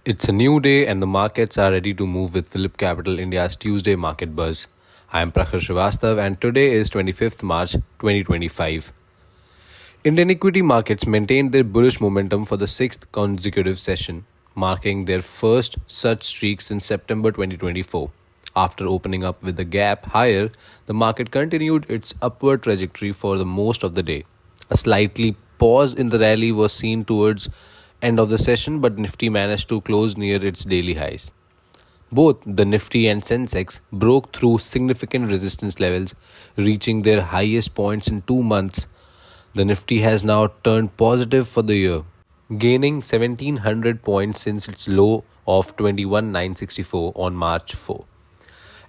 It's a new day and the markets are ready to move with Phillip Capital India's Tuesday market buzz. I am Prakhar Srivastav and today is 25th March 2025. Indian equity markets maintained their bullish momentum for the sixth consecutive session, marking their first such streak since September 2024. After opening up with a gap higher, the market continued its upward trajectory for the most of the day. A slightly pause in the rally was seen towards end of the session, but Nifty managed to close near its daily highs. Both the Nifty and Sensex broke through significant resistance levels, reaching their highest points in 2 months. The Nifty has now turned positive for the year, gaining 1700 points since its low of 21,964 on March 4.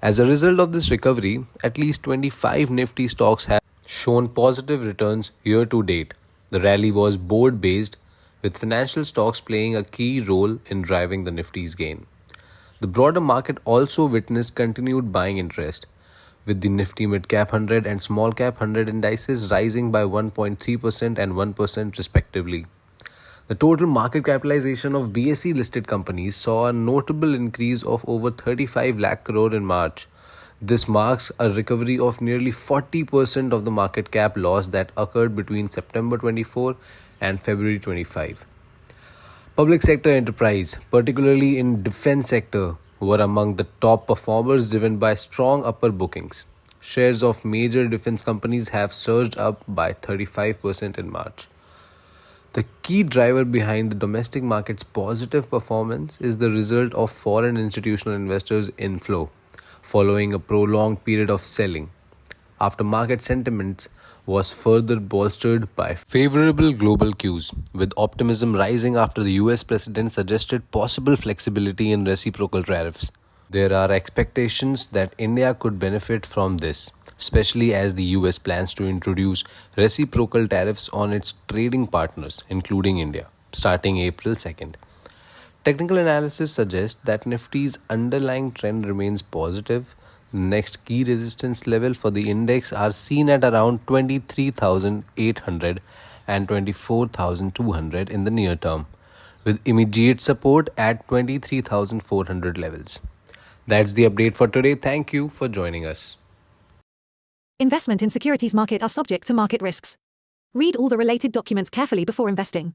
As a result of this recovery, at least 25 Nifty stocks have shown positive returns year to date. The rally was board based, with financial stocks playing a key role in driving the Nifty's gain. The broader market also witnessed continued buying interest, with the Nifty Mid Cap 100 and Small Cap 100 indices rising by 1.3% and 1% respectively. The total market capitalization of BSE listed companies saw a notable increase of over 35 lakh crore in March. This marks a recovery of nearly 40% of the market cap loss that occurred between September 24 and February 25. Public sector enterprise, particularly in defense sector, were among the top performers driven by strong upper bookings. Shares of major defense companies have surged up by 35% in March. The key driver behind the domestic market's positive performance is the result of foreign institutional investors' inflow, following a prolonged period of selling. After market sentiments was further bolstered by favorable global cues, with optimism rising after the US president suggested possible flexibility in reciprocal tariffs. There are expectations that India could benefit from this, especially as the US plans to introduce reciprocal tariffs on its trading partners, including India, starting April 2nd. Technical analysis suggests that Nifty's underlying trend remains positive. The next key resistance level for the index are seen at around 23,800 and 24,200 in the near term, with immediate support at 23,400 levels. That's the update for today. Thank you for joining us. Investment in securities market are subject to market risks. Read all the related documents carefully before investing.